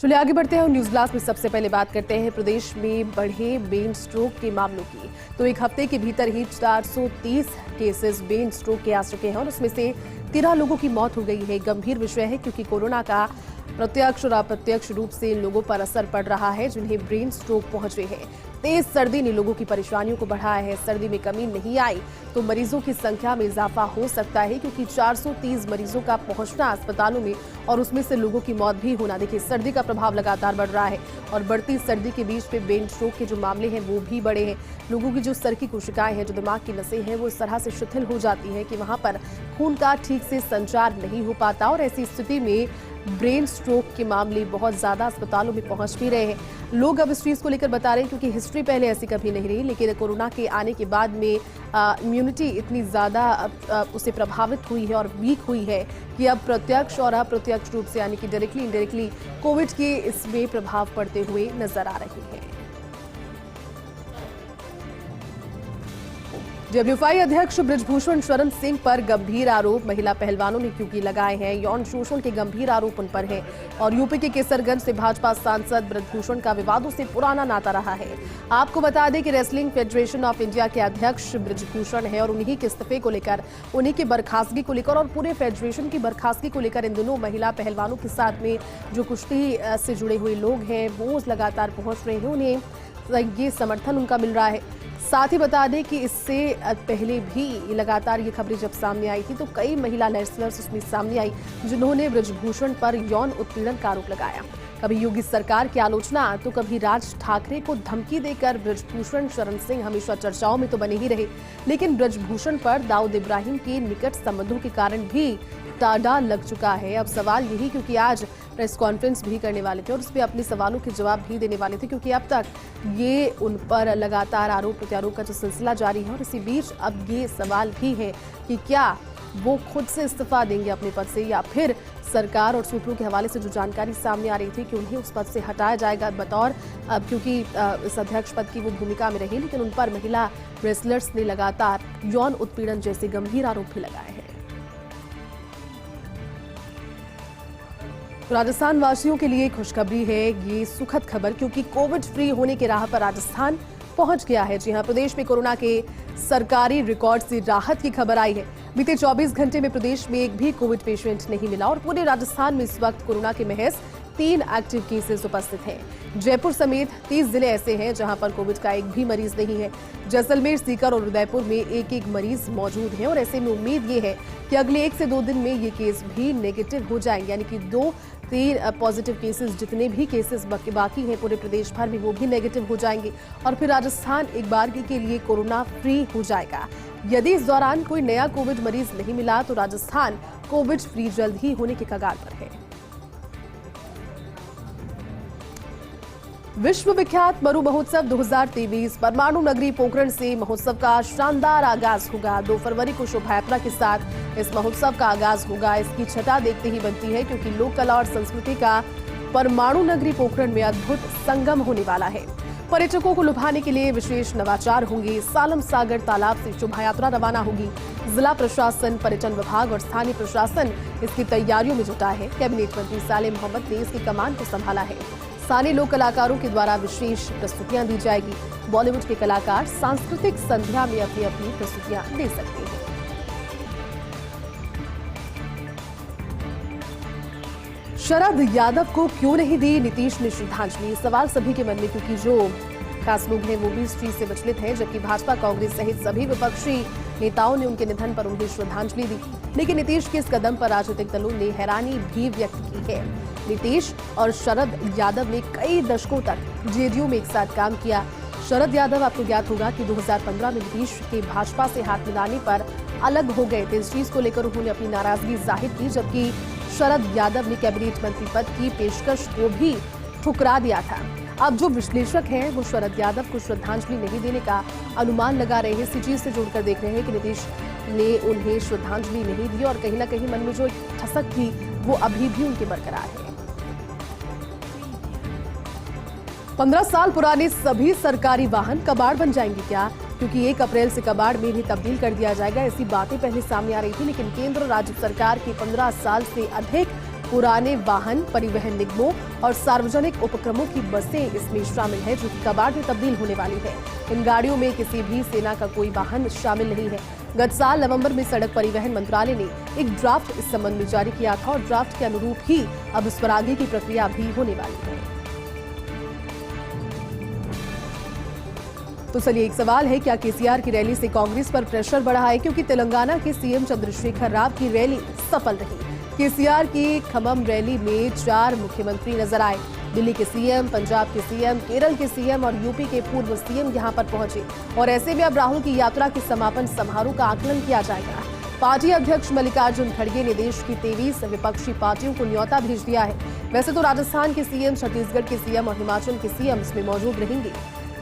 चलिए आगे बढ़ते हैं। न्यूज ब्लास्ट में सबसे पहले बात करते हैं प्रदेश में बढ़े ब्रेन स्ट्रोक के मामलों की। तो एक हफ्ते के भीतर ही 430 केसेस ब्रेन स्ट्रोक के आ चुके हैं और उसमें से 13 लोगों की मौत हो गई है। गंभीर विषय है क्योंकि कोरोना का प्रत्यक्ष और अप्रत्यक्ष रूप से लोगों पर असर पड़ रहा है जिन्हें ब्रेन स्ट्रोक पहुंचे हैं। तेज सर्दी ने लोगों की परेशानियों को बढ़ाया है। सर्दी में कमी नहीं आई तो मरीजों की संख्या में इजाफा हो सकता है क्योंकि 430 मरीजों का पहुंचना अस्पतालों में और उसमें से लोगों की मौत भी होना। देखिए, सर्दी का प्रभाव लगातार बढ़ रहा है और बढ़ती सर्दी के बीच में ब्रेन स्ट्रोक के जो मामले हैं वो भी बढ़े हैं। लोगों की जो सर की कोशिकाएं हैं, जो दिमाग की नसें हैं, वो इस तरह से शिथिल हो जाती है कि वहां पर खून का ठीक से संचार नहीं हो पाता और ऐसी स्थिति में ब्रेन स्ट्रोक के मामले बहुत ज्यादा अस्पतालों में पहुंच भी रहे हैं। लोग अब इस चीज को लेकर बता रहे हैं क्योंकि हिस्ट्री पहले ऐसी कभी नहीं रही, लेकिन कोरोना के आने के बाद में इम्यूनिटी इतनी ज्यादा उसे प्रभावित हुई है और वीक हुई है कि अब प्रत्यक्ष और अप्रत्यक्ष रूप से यानी कि डायरेक्टली इनडायरेक्टली कोविड के इसमें प्रभाव पड़ते हुए नजर आ रहे हैं। डब्ल्यूएफआई अध्यक्ष बृजभूषण शरण सिंह पर गंभीर आरोप महिला पहलवानों ने क्योंकि लगाए हैं। यौन शोषण के गंभीर आरोप उन पर हैं और यूपी के केसरगंज से भाजपा सांसद बृजभूषण का विवादों से पुराना नाता रहा है। आपको बता दें कि रेसलिंग फेडरेशन ऑफ इंडिया के अध्यक्ष बृजभूषण है और उन्हीं के इस्तीफे को लेकर, उन्हीं की बर्खास्तगी को लेकर और पूरे फेडरेशन की बर्खास्तगी को लेकर इन दिनों महिला पहलवानों के साथ में जो कुश्ती से जुड़े हुए लोग हैं वो लगातार पहुंच रहे हैं। उन्हें ये समर्थन उनका मिल रहा है। साथ ही बता दें कि इससे पहले भी लगातार ये खबरें जब सामने आई थी तो कई महिला रेसलर्स उसमें सामने आई जिन्होंने बृजभूषण पर यौन उत्पीड़न का आरोप लगाया। कभी योगी सरकार की आलोचना तो कभी राज ठाकरे को धमकी देकर बृजभूषण शरण सिंह हमेशा चर्चाओं में तो बने ही रहे, लेकिन बृजभूषण पर दाऊद इब्राहिम के निकट संबंधों के कारण भी टाडा लग चुका है। अब सवाल यही, क्योंकि आज प्रेस कॉन्फ्रेंस भी करने वाले थे और उस पर अपने सवालों के जवाब भी देने वाले थे क्योंकि अब तक ये उन पर लगातार आरोप प्रत्यारोप का जो सिलसिला जारी है और इसी बीच अब ये सवाल भी है कि क्या वो खुद से इस्तीफा देंगे अपने पद से या फिर सरकार और सूत्रों के हवाले से जो जानकारी सामने आ रही थी कि उन्हें उस पद से हटाया जाएगा बतौर, क्योंकि इस अध्यक्ष पद की वो भूमिका में रही, लेकिन उन पर महिला रेसलर्स ने लगातार यौन उत्पीड़न जैसे गंभीर आरोप भी लगाए हैं। राजस्थान वासियों के लिए खुशखबरी है ये सुखद खबर, क्योंकि कोविड फ्री होने की राह पर राजस्थान पहुंच गया है। जी हां, प्रदेश में कोरोना के सरकारी रिकॉर्ड से राहत की खबर आई है। बीते 24 घंटे में प्रदेश में एक भी कोविड पेशेंट नहीं मिला और पूरे राजस्थान में इस वक्त कोरोना के महज 3 एक्टिव केसेस उपस्थित हैं। जयपुर समेत 30 जिले ऐसे हैं जहां पर कोविड का एक भी मरीज नहीं है। जैसलमेर, सीकर और उदयपुर में एक एक मरीज मौजूद हैं और ऐसे में उम्मीद ये है कि अगले 1 से 2 दिन में ये केस भी नेगेटिव हो जाएंगे, यानी कि 2-3 पॉजिटिव केसेस, जितने भी केसेस बाकी हैं पूरे प्रदेश भर में वो भी नेगेटिव हो जाएंगे और फिर राजस्थान एक बार के लिए कोरोना फ्री हो जाएगा। यदि इस दौरान कोई नया कोविड मरीज नहीं मिला तो राजस्थान कोविड फ्री जल्द ही होने के कगार पर है। विश्व विख्यात मरु महोत्सव 2023 परमाणु नगरी पोखरण से महोत्सव का शानदार आगाज होगा। 2 फरवरी को शोभा यात्रा के साथ इस महोत्सव का आगाज होगा। इसकी छटा देखते ही बनती है क्योंकि लोक कला और संस्कृति का परमाणु नगरी पोखरण में अद्भुत संगम होने वाला है। पर्यटकों को लुभाने के लिए विशेष नवाचार होंगे। सालम सागर तालाब से शोभा यात्रा रवाना होगी। जिला प्रशासन, पर्यटन विभाग और स्थानीय प्रशासन इसकी तैयारियों में जुटा है। कैबिनेट मंत्री सालेह मोहम्मद ने इसकी कमान को संभाला है। स्थानीय लोक कलाकारों के द्वारा विशेष प्रस्तुतियां दी जाएगी। बॉलीवुड के कलाकार सांस्कृतिक संध्या में अपनी अपनी प्रस्तुतियां दे सकते हैं। शरद यादव को क्यों नहीं दी नीतीश ने श्रद्धांजलि? सवाल सभी के मन में, क्योंकि जो खास लोग हैं वो भी इस चीज से विचलित हैं, जबकि भाजपा, कांग्रेस सहित सभी विपक्षी नेताओं ने उनके निधन पर उन्हें श्रद्धांजलि दी। लेकिन नीतीश के इस कदम पर राजनीतिक दलों ने हैरानी भी व्यक्त की है। नीतीश और शरद यादव ने कई दशकों तक जेडीयू में एक साथ काम किया। शरद यादव, आपको ज्ञात होगा कि 2015 में नीतीश के भाजपा से हाथ मिलाने पर अलग हो गए थे। इस चीज को लेकर उन्होंने अपनी नाराजगी जाहिर की, जबकि शरद यादव ने कैबिनेट मंत्री पद की पेशकश को भी ठुकरा दिया था। अब जो विश्लेषक हैं वो शरद यादव को श्रद्धांजलि नहीं देने का अनुमान लगा रहे हैं। इसी चीज से जोड़कर देख रहे हैं कि नीतीश ने उन्हें श्रद्धांजलि नहीं दी और कहीं ना कहीं मन में जो एक ठसक थी वो अभी भी उनके बरकरार है। 15 साल पुराने सभी सरकारी वाहन कबाड़ बन जाएंगे क्या? क्योंकि 1 अप्रैल से कबाड़ में भी तब्दील कर दिया जाएगा, ऐसी बातें पहले सामने आ रही थी, लेकिन केंद्र और राज्य सरकार की 15 साल से अधिक पुराने वाहन, परिवहन निगमों और सार्वजनिक उपक्रमों की बसें इसमें शामिल है, जो कि कबाड़ में तब्दील होने वाली है। इन गाड़ियों में किसी भी सेना का कोई वाहन शामिल नहीं है। गत साल नवंबर में सड़क परिवहन मंत्रालय ने एक ड्राफ्ट इस संबंध में जारी किया था और ड्राफ्ट के अनुरूप ही अब इस पर आगे की प्रक्रिया भी होने वाली है। तो चलिए, एक सवाल है, क्या केसीआर की रैली से कांग्रेस पर प्रेशर बढ़ा है? क्योंकि तेलंगाना के सीएम चंद्रशेखर राव की रैली सफल रही। केसीआर की खम्मम रैली में 4 मुख्यमंत्री नजर आए। दिल्ली के सीएम, पंजाब के सीएम, केरल के सीएम और यूपी के पूर्व सीएम यहां पर पहुंचे और ऐसे में अब राहुल की यात्रा के समापन समारोह का आकलन किया जाएगा। पार्टी अध्यक्ष मल्लिकार्जुन खड़गे ने देश की 23 विपक्षी पार्टियों को न्योता भेज दिया है। वैसे तो राजस्थान के सीएम, छत्तीसगढ़ के सीएम और हिमाचल के सीएम इसमें मौजूद रहेंगे।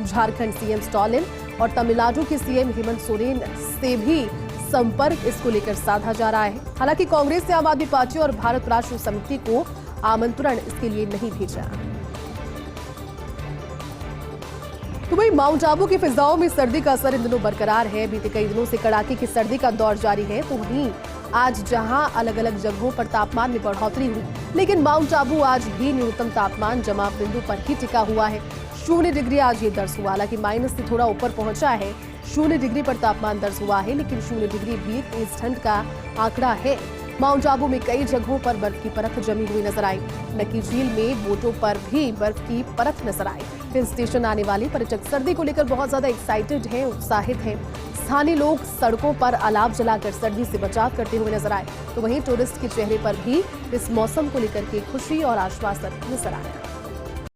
झारखंड सीएम स्टालिन और तमिलनाडु के सीएम हेमंत सोरेन से भी संपर्क इसको लेकर साधा जा रहा है। हालांकि कांग्रेस ने आम आदमी पार्टी और भारत राष्ट्र समिति को आमंत्रण इसके लिए नहीं भेजा। तो वही माउंट आबू की फिजाओं में सर्दी का असर इन दिनों बरकरार है। बीते कई दिनों से कड़ाके की सर्दी का दौर जारी है। तो वहीं आज जहां अलग अलग जगहों पर तापमान में बढ़ोतरी हुई, लेकिन माउंट आबू आज भी न्यूनतम तापमान जमाव बिंदु पर ही टिका हुआ है। 0 डिग्री आज ये दर्ज हुआ। हालांकि माइनस से थोड़ा ऊपर पहुंचा है। 0 डिग्री पर तापमान दर्ज हुआ है, लेकिन 0 डिग्री भी तेज ठंड का आंकड़ा है। माउंट आबू में कई जगहों पर बर्फ की परत जमी हुई नजर आई। नक्की झील में बोटों पर भी बर्फ की परत नजर आई। हिल स्टेशन आने वाले पर्यटक सर्दी को लेकर बहुत ज्यादा एक्साइटेड हैं, उत्साहित हैं। स्थानीय लोग सड़कों पर अलाव जलाकर सर्दी से बचाव करते हुए नजर आए। तो वहीं टूरिस्ट के चेहरे पर भी इस मौसम को लेकर के खुशी और आश्वासन नजर आया।